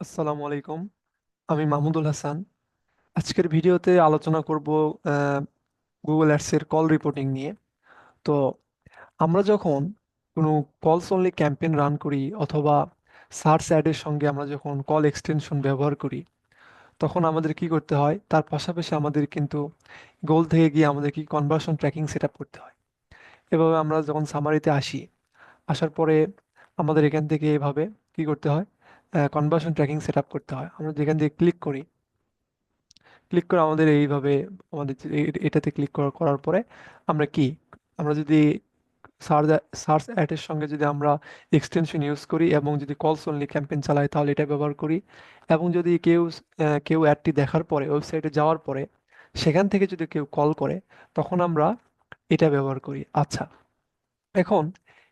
আসসালামু আলাইকুম। আমি মাহমুদুল হাসান। আজকের ভিডিওতে আলোচনা করব গুগল অ্যাডসের কল রিপোর্টিং নিয়ে। তো আমরা যখন কোনো কলস অনলি ক্যাম্পেইন রান করি অথবা সার্চ অ্যাডের সঙ্গে আমরা যখন কল এক্সটেনশন ব্যবহার করি, তখন আমাদের কি করতে হয়? তার পাশাপাশি আমাদের কিন্তু গোল থেকে গিয়ে আমাদের কি কনভার্সন ট্র্যাকিং সেট আপ করতে হয়। এভাবে আমরা যখন সামারিতে আসি, আসার পরে আমাদের এখান থেকে এভাবে কি করতে হয়? কনভার্সন ট্র্যাকিং সেট আপ করতে হয়। আমরা যেখান থেকে ক্লিক করি, ক্লিক করে আমাদের এইভাবে আমাদের এটাতে ক্লিক করার পরে আমরা কি আমরা যদি সার্চ সার্চ অ্যাডের সঙ্গে যদি আমরা এক্সটেনশন ইউজ করি এবং যদি কলস অনলি ক্যাম্পেইন চালাই তাহলে এটা ব্যবহার করি। এবং যদি কেউ অ্যাডটি দেখার পরে ওয়েবসাইটে যাওয়ার পরে সেখান থেকে যদি কেউ কল করে, তখন আমরা এটা ব্যবহার করি। আচ্ছা, এখন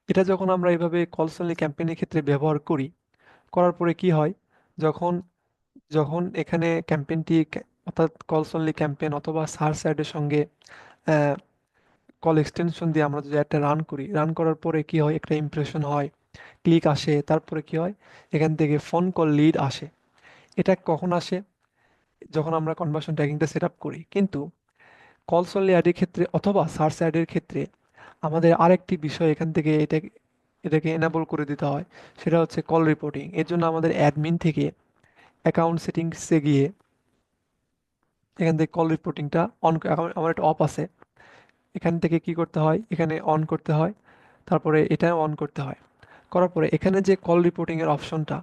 এটা যখন আমরা এভাবে কলস অনলি ক্যাম্পেইনের ক্ষেত্রে ব্যবহার করি, করার পরে কি হয়? যখন যখন এখানে অর্থাৎ কলস অনলি ক্যাম্পেইন অথবা সার্চ অ্যাডের সঙ্গে কল এক্সটেনশন দিয়ে আমরা যদি একটা রান করি, রান করার পরে কি হয়? একটা ইমপ্রেশন হয়, ক্লিক আসে, তারপরে কি হয়? এখান থেকে ফোন কল লিড আসে। এটা কখন আসে? যখন আমরা কনভার্সন ট্র্যাকিংটা সেট আপ করি। কিন্তু কলস অনলি অ্যাডের ক্ষেত্রে অথবা সার্চ অ্যাডের ক্ষেত্রে আমাদের আরেকটি বিষয় এখান থেকে এটাকে এনাবল করে দিতে হয়। সেটা হচ্ছে কল রিপোর্টিং। এর জন্য আমাদের অ্যাডমিন থেকে অ্যাকাউন্ট সেটিংসে গিয়ে এখান থেকে কল রিপোর্টিংটা আমার একটা অফ আছে, এখান থেকে কি করতে হয়? এখানে অন করতে হয়, তারপরে এটা অন করতে হয়। করার পরে এখানে যে কল রিপোর্টিং এর অপশনটা,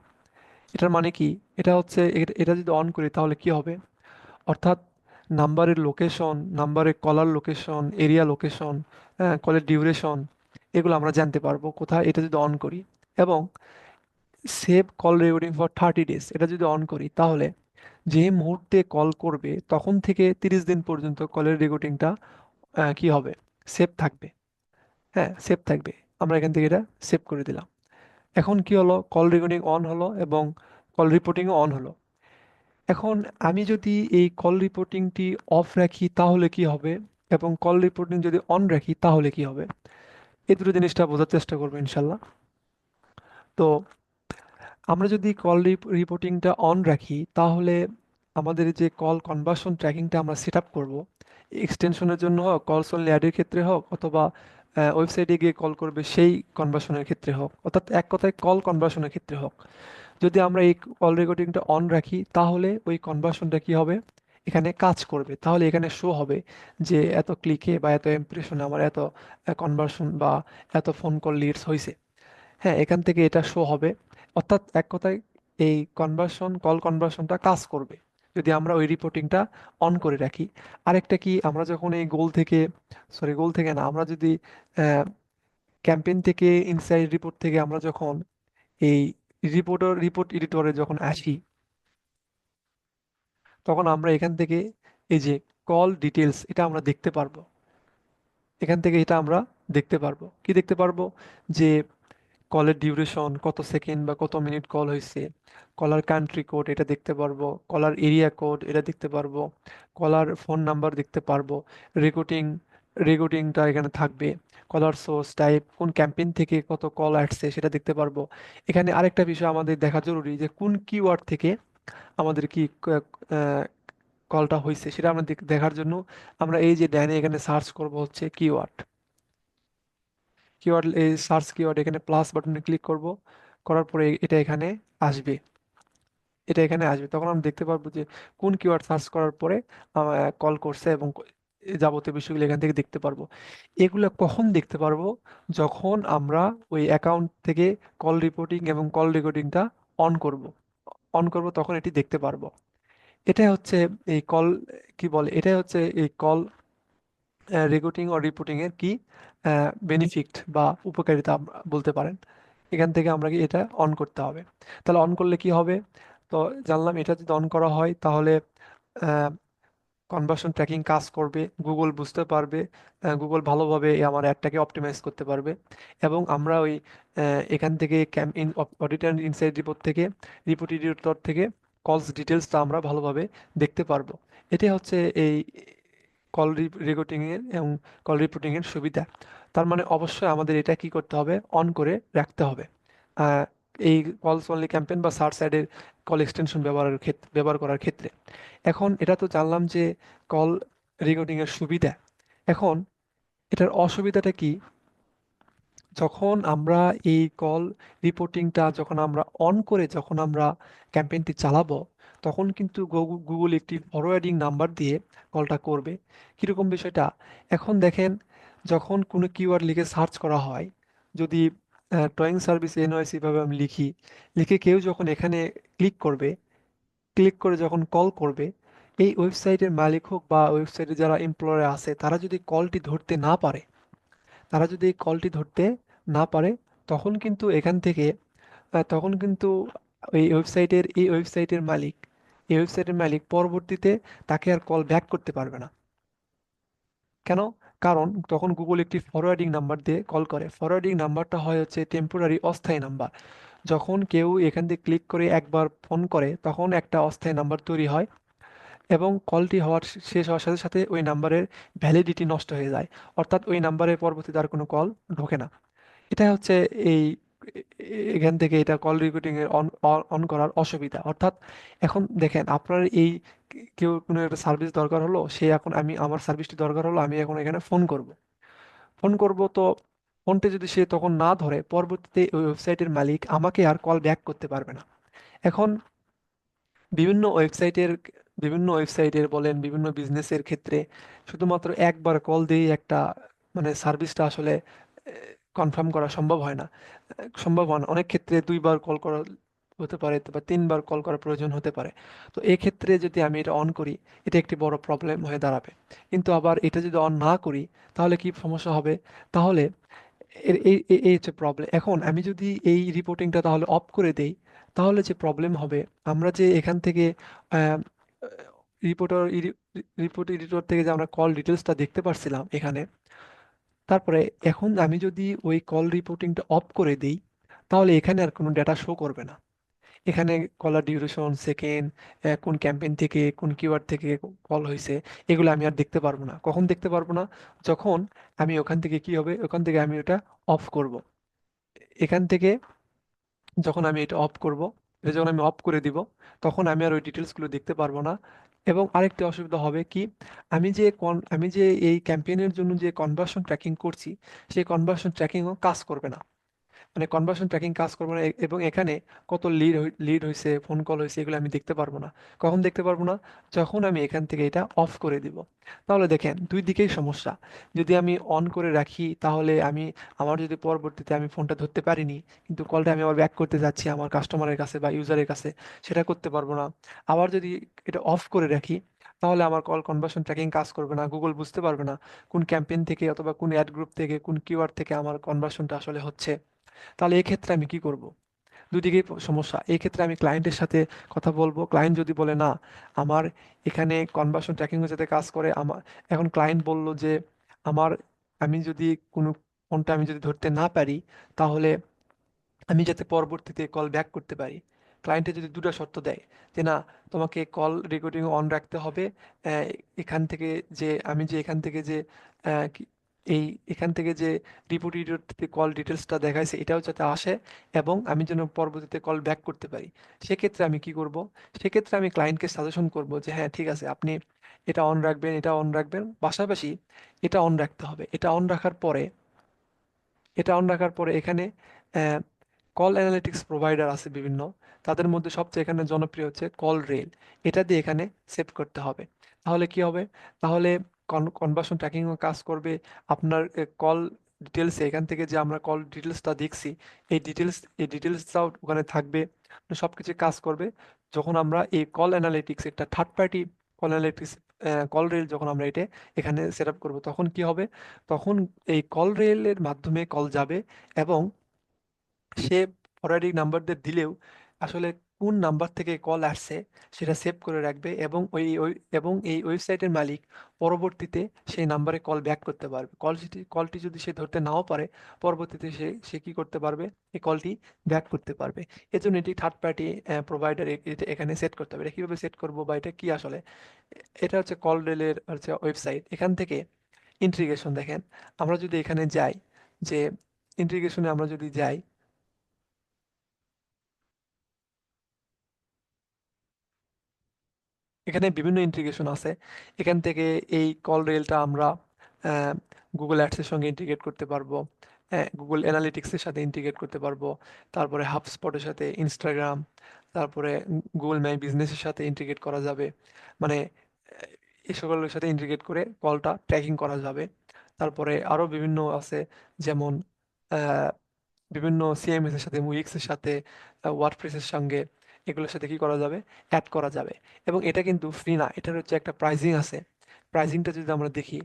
এটার মানে কি? এটা হচ্ছে এটা যদি অন করি তাহলে কি হবে? অর্থাৎ নাম্বারের লোকেশন, নাম্বারের কলার লোকেশন, এরিয়া লোকেশন, হ্যাঁ, কলের ডিউরেশন, এগুলো আমরা জানতে পারবো কোথায়, এটা যদি অন করি। এবং save call recording for 30 days এটা যদি অন করি, তাহলে যে মুহূর্তে কল করবে তখন থেকে 30 দিন পর্যন্ত কলের রেকর্ডিংটা কি হবে? সেভ থাকবে। হ্যাঁ, সেভ থাকবে। আমরা এখান থেকে এটা সেভ করে দিলাম। এখন কি হলো? কল রেকর্ডিং অন হলো এবং কল রিপোর্টিংও অন হলো। এখন আমি যদি এই কল রিপোর্টিংটি অফ রাখি তাহলে কি হবে? এবং কল রিপোর্টিং যদি অন রাখি তাহলে কি হবে? এই দুটো জিনিসটা বোঝার চেষ্টা করবো ইনশাল্লাহ। তো আমরা যদি কল রিপোর্টিংটা অন রাখি তাহলে আমাদের যে কল কনভার্সন ট্র্যাকিংটা আমরা সেট আপ করবো, এক্সটেনশনের জন্য হোক, কলস অনলি অ্যাডের ক্ষেত্রে হোক, অথবা ওয়েবসাইটে গিয়ে কল করবে সেই কনভার্সনের ক্ষেত্রে হোক, অর্থাৎ এক কথায় কল কনভার্সনের ক্ষেত্রে হোক, যদি আমরা এই কল রেকর্ডিংটা অন রাখি তাহলে ওই কনভার্সনটা কি হবে? এখানে কাজ করবে। তাহলে এখানে শো হবে যে এত ক্লিকে বা এত ইমপ্রেশনে আমার এত কনভার্সন বা এত ফোন কল লিডস হয়েছে। হ্যাঁ, এখান থেকে এটা শো হবে। অর্থাৎ এক কথায় এই কল কনভার্সনটা কাজ করবে যদি আমরা ওই রিপোর্টিংটা অন করে রাখি। আরেকটা কি, আমরা যখন এই গোল থেকে না, আমরা যদি ক্যাম্পেইন থেকে ইনসাইড রিপোর্ট থেকে আমরা যখন এই রিপোর্ট এডিটরে যখন আসি, তখন আমরা এখান থেকে এই যে কল ডিটেলস এটা আমরা দেখতে পারবো। এখান থেকে এটা আমরা দেখতে পারবো। কি দেখতে পারবো? যে কলের ডিউরেশন কত সেকেন্ড বা কত মিনিট কল হয়েছে, কলার কান্ট্রি কোড এটা দেখতে পারবো, কলার এরিয়া কোড এটা দেখতে পারবো, কলার ফোন নাম্বার দেখতে পারবো, রেকর্ডিং রেকর্ডিংটা এখানে থাকবে, কলার সোর্স টাইপ, কোন ক্যাম্পেইন থেকে কত কল আসছে সেটা দেখতে পারবো। এখানে আরেকটা বিষয় আমাদের দেখা জরুরি যে কোন কিওয়ার্ড থেকে আমাদের কি কলটা হয়েছে সেটা আমরা দেখার জন্য আমরা এই যে ডাইনে এখানে সার্চ করব হচ্ছে কিওয়ার্ড। এই সার্চ কিওয়ার্ড এখানে প্লাস বাটনে ক্লিক করব, করার পরে এটা এখানে আসবে। তখন আমরা দেখতে পারবো যে কোন কিওয়ার্ড সার্চ করার পরে কল করছে এবং এই যাবতীয় বিষয়গুলো এখান থেকে দেখতে পারবো। এগুলো কখন দেখতে পারবো? যখন আমরা ওই অ্যাকাউন্ট থেকে কল রিপোর্টিং এবং কল রেকর্ডিংটা অন করব। তখন এটি দেখতে পারবো। এটাই হচ্ছে এই কল কি বলে এটাই হচ্ছে এই কল রেকর্ডিং ও রিপোর্টিং এর কি বেনিফিট বা উপকারিতা বলতে পারেন। এখান থেকে আমরা কি এটা অন করতে হবে। তাহলে অন করলে কি হবে? তো জানলাম এটা যদি অন করা হয় তাহলে কনভার্সন ট্র্যাকিং কাজ করবে, গুগল বুঝতে পারবে, গুগল ভালোভাবে আমার অ্যাডটাকে অপটিমাইজ করতে পারবে। এবং আমরা ওই এখান থেকে অডিটর ইনসাইড রিপোর্ট এডিটর থেকে কলস ডিটেলসটা আমরা ভালোভাবে দেখতে পারবো। এটাই হচ্ছে এই রেকর্ডিংয়ের এবং কল রিপোর্টিংয়ের সুবিধা। তার মানে অবশ্যই আমাদের এটা কি করতে হবে? অন করে রাখতে হবে। এই কলস অনলি ক্যাম্পেইন বা সার্চ অ্যাডের কল এক্সটেনশন ব্যবহার করার ক্ষেত্রে। এখন এটা তো জানলাম যে কল রেকর্ডিং এর সুবিধা। এখন এটার অসুবিধাটা কি? যখন আমরা এই কল রিপোর্টিংটা যখন আমরা অন করে যখন আমরা ক্যাম্পেইনটি চালাবো, তখন কিন্তু গুগল একটি ফরওয়ার্ডিং নাম্বার দিয়ে কলটা করবে। কিরকম বিষয়টা? এখন দেখেন, যখন কোনো কিওয়ার্ড লিখে সার্চ করা হয়, যদি টয়িং সার্ভিস এনওআইসি ভাবে আমি লিখি, লিখে কেউ যখন এখানে ক্লিক করবে, ক্লিক করে যখন কল করবে, এই ওয়েবসাইটের মালিক হোক বা ওয়েবসাইটে যারা এমপ্লয়ার আছে, তারা যদি কলটি ধরতে না পারে, তারা যদি এই কলটি ধরতে না পারে, তখন কিন্তু এখান থেকে তখন কিন্তু এই ওয়েবসাইটের মালিক পরবর্তীতে তাকে আর কল ব্যাক করতে পারবে না। কেন? কারণ তখন গুগল একটি ফরওয়ার্ডিং নাম্বার দিয়ে কল করে। ফরওয়ার্ডিং নাম্বারটা হয় হচ্ছে টেম্পোরারি, অস্থায়ী নাম্বার। যখন কেউ এখান থেকে ক্লিক করে একবার ফোন করে, তখন একটা অস্থায়ী নাম্বার তৈরি হয় এবং কলটি শেষ হওয়ার সাথে সাথে ওই নাম্বারের ভ্যালিডিটি নষ্ট হয়ে যায়। অর্থাৎ ওই নাম্বারে পরবর্তীতে আর কোনো কল ঢোকে না। এটা হচ্ছে এই এখান থেকে এটা কল রেকর্ডিং এর অন করার অসুবিধা। অর্থাৎ এখন দেখেন, আপনার এই কেউ কোনো একটা সার্ভিস দরকার হলো, সে এখন আমি আমার সার্ভিসটি দরকার হলো, আমি এখন এখানে ফোন করব তো ফোনটি যদি সে তখন না ধরে, পরবর্তীতে ওই ওয়েবসাইটের মালিক আমাকে আর কল ব্যাক করতে পারবে না। এখন বিভিন্ন ওয়েবসাইটের বলেন, বিভিন্ন বিজনেসের ক্ষেত্রে শুধুমাত্র একবার কল দিয়ে একটা মানে সার্ভিসটা আসলে কনফার্ম করা সম্ভব হয় না। অনেক ক্ষেত্রে দুইবার কল করা হতে পারে বা তিনবার কল করার প্রয়োজন হতে পারে। তো এক্ষেত্রে যদি আমি এটা অন করি, এটা একটি বড় প্রবলেম হয়ে দাঁড়াবে। কিন্তু আবার এটা যদি অন না করি, তাহলে কি সমস্যা হবে? তাহলে এই হচ্ছে প্রবলেম। এখন আমি যদি এই রিপোর্টিংটা তাহলে অফ করে দেই, তাহলে যে প্রবলেম হবে, আমরা যে এখান থেকে রিপোর্টার রিপোর্ট এডিটর থেকে যে আমরা কল ডিটেলসটা দেখতে পারছিলাম এখানে, তারপরে এখন আমি যদি ওই কল রিপোর্টিংটা অফ করে দিই, তাহলে এখানে আর কোনো ডেটা শো করবে না। এখানে কলার ডিউরেশন, সেকেন্ড, কোন ক্যাম্পেইন থেকে কোন কিওয়ার্ড থেকে কল হয়েছে, এগুলো আমি আর দেখতে পারবো না। কখন দেখতে পারবো না? যখন আমি ওখান থেকে কি হবে, ওখান থেকে আমি ওটা অফ করব। এখান থেকে যখন আমি এটা অফ করব, এটা যখন আমি অফ করে দিব, তখন আমি আর ওই ডিটেলসগুলো দেখতে পারবো না। এবং আরেকটি অসুবিধা হবে কি, আমি যে এই ক্যাম্পেইনের জন্য যে কনভার্সন ট্র্যাকিং করছি, সেই কনভার্সন ট্র্যাকিংও কাজ করবে না। মানে কনভার্সন ট্র্যাকিং কাজ করবে না, এবং এখানে কত লিড হয়েছে, ফোন কল হয়েছে, এগুলো আমি দেখতে পারবো না। কখন দেখতে পারবো না? যখন আমি এখান থেকে এটা অফ করে দিব। তাহলে দেখেন, দুই দিকেই সমস্যা। যদি আমি অন করে রাখি, তাহলে আমার যদি পরবর্তীতে আমি ফোনটা ধরতে পারিনি, কিন্তু কলটা আমি আবার ব্যাক করতে যাচ্ছি আমার কাস্টমারের কাছে বা ইউজারের কাছে, সেটা করতে পারবো না। আবার যদি এটা অফ করে রাখি, তাহলে আমার কল কনভার্সন ট্র্যাকিং কাজ করবে না, গুগল বুঝতে পারবে না কোন ক্যাম্পেইন থেকে অথবা কোন অ্যাড গ্রুপ থেকে কোন কিওয়ার্ড থেকে আমার কনভার্সনটা আসলে হচ্ছে। তাহলে এক্ষেত্রে আমি কি করব? দুদিকেই সমস্যা। এই ক্ষেত্রে আমি ক্লায়েন্টের সাথে কথা বলবো। ক্লায়েন্ট যদি বলে না, আমার এখানে কনভার্সন ট্র্যাকিং এর সাথে কাজ করে, এখন ক্লায়েন্ট বলল যে আমার আমি যদি কোনো ফোনটা আমি যদি ধরতে না পারি, তাহলে আমি যাতে পরবর্তীতে কল ব্যাক করতে পারি। ক্লায়েন্টে যদি দুটো শর্ত দেয় যে না, তোমাকে কল রেকর্ডিং অন রাখতে হবে, আহ, এখান থেকে এখান থেকে যে আহ, কি- এই এখান থেকে যে রিপোর্ট থেকে কল ডিটেলসটা দেখাইছে, এটাও যাতে আসে, এবং আমি যেন পরবর্তীতে কল ব্যাক করতে পারি। সেক্ষেত্রে আমি কি করব? সেক্ষেত্রে আমি ক্লায়েন্টকে সাজেশন করব যে হ্যাঁ, ঠিক আছে, আপনি এটা অন রাখবেন, পাশাপাশি এটা অন রাখতে হবে। এটা অন রাখার পরে এখানে কল অ্যানালিটিক্স প্রোভাইডার আছে বিভিন্ন, তাদের মধ্যে সবচেয়ে এখানে জনপ্রিয় হচ্ছে কল রেল। এটা দিয়ে এখানে সেভ করতে হবে। তাহলে কি হবে? তাহলে কনভার্সন ট্র্যাকিংও কাজ করবে। আপনার কল ডিটেলসে এখান থেকে যে আমরা কল ডিটেলসটা দেখছি, এই ডিটেলসটাও ওখানে থাকবে, সব কিছু কাজ করবে। যখন আমরা এই কল অ্যানালিটিক্স, একটা third party call analytics, call rail যখন আমরা এখানে সেট আপ করবো, তখন কি হবে? তখন এই কল রেলের মাধ্যমে কল যাবে, এবং সে ফরওয়ার্ডিং নাম্বারদের দিলেও আসলে কোন নাম্বার থেকে কল আসছে সেটা সেভ করে রাখবে, এবং এই ওয়েবসাইটের মালিক পরবর্তীতে সেই নাম্বারে কল ব্যাক করতে পারবে। কলটি যদি সে ধরতে নাও পারে, পরবর্তীতে সে কি করতে পারবে? এই কলটি ব্যাক করতে পারবে। এজন্য এটি থার্ড পার্টি প্রোভাইডার এখানে সেট করতে হবে। এটা কিভাবে সেট করবো বা এটা কি আসলে? এটা হচ্ছে কল রেলের হচ্ছে ওয়েবসাইট। এখান থেকে ইন্টিগ্রেশন দেখেন, আমরা যদি এখানে যাই, যে ইন্টিগ্রেশনে আমরা যদি যাই, এখানে বিভিন্ন ইন্টিগ্রেশন আছে। এখান থেকে এই কল রেলটা আমরা গুগল অ্যাডসের সঙ্গে ইন্টিগ্রেট করতে পারবো, গুগল অ্যানালিটিক্সের সাথে ইন্টিগ্রেট করতে পারবো, তারপরে হাবস্পটের সাথে, ইনস্টাগ্রাম, তারপরে গুগল মাই বিজনেসের সাথে ইন্টিগ্রেট করা যাবে। মানে এই সকলের সাথে ইন্টিগ্রেট করে কলটা ট্র্যাকিং করা যাবে। তারপরে আরও বিভিন্ন আছে, যেমন আহ, বিভিন্ন সিএমএস এর সাথে, মুইক্স এর সাথে, ওয়ার্ডপ্রেসের সঙ্গে, এগুলোর সাথে কি করা যাবে, অ্যাড করা যাবে। এবং এটা কিন্তু ফ্রি না, এটার হচ্ছে একটা প্রাইজিং আছে। প্রাইজিংটা যদি আমরা দেখি,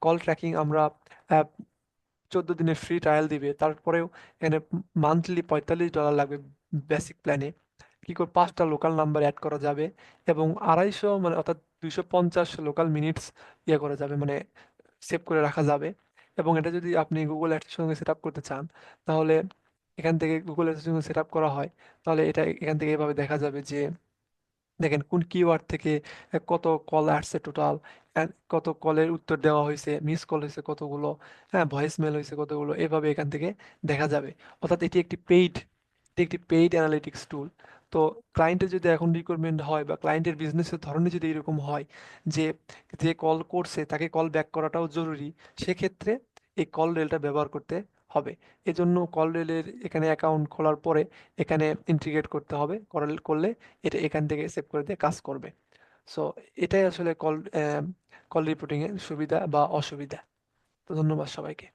কল ট্র্যাকিং আমরা 14 দিনের ফ্রি ট্রায়াল দিবে, তারপরেও এখানে মান্থলি $45 লাগবে বেসিক প্ল্যানে। কি করে 5টা লোকাল নাম্বার অ্যাড করা যাবে, এবং 250, মানে অর্থাৎ 250 লোকাল মিনিটস ইয়ে করা যাবে, মানে সেভ করে রাখা যাবে। এবং এটা যদি আপনি গুগল অ্যাডসের সঙ্গে সেট আপ করতে চান, তাহলে এখান থেকে গুগল অ্যাডসের সঙ্গে সেট আপ করা হয়, তাহলে এটা এখান থেকে এভাবে দেখা যাবে যে দেখেন কোন কিওয়ার্ড থেকে কত কল আসছে টোটাল, কত কলের উত্তর দেওয়া হয়েছে, মিস কল হয়েছে কতগুলো, হ্যাঁ ভয়েস মেল হয়েছে কতগুলো, এভাবে এখান থেকে দেখা যাবে। অর্থাৎ এটি একটি পেইড অ্যানালিটিক্স টুল। তো ক্লায়েন্টের যদি এখন রিকোয়ারমেন্ট হয়, বা ক্লায়েন্টের বিজনেসের ধরনের যদি এরকম হয় যে যে কল করছে তাকে কল ব্যাক করাটাও জরুরি, সেক্ষেত্রে এই কল রেলটা ব্যবহার করতে হবে। এজন্য কল রেলের এখানে অ্যাকাউন্ট খোলার পরে এখানে ইন্টিগ্রেট করতে হবে, করলে এটা এখান থেকে সেভ করে দিয়ে কাজ করবে। সো এটাই আসলে কল রিপোর্টিং এর সুবিধা বা অসুবিধা। তো ধন্যবাদ সবাইকে।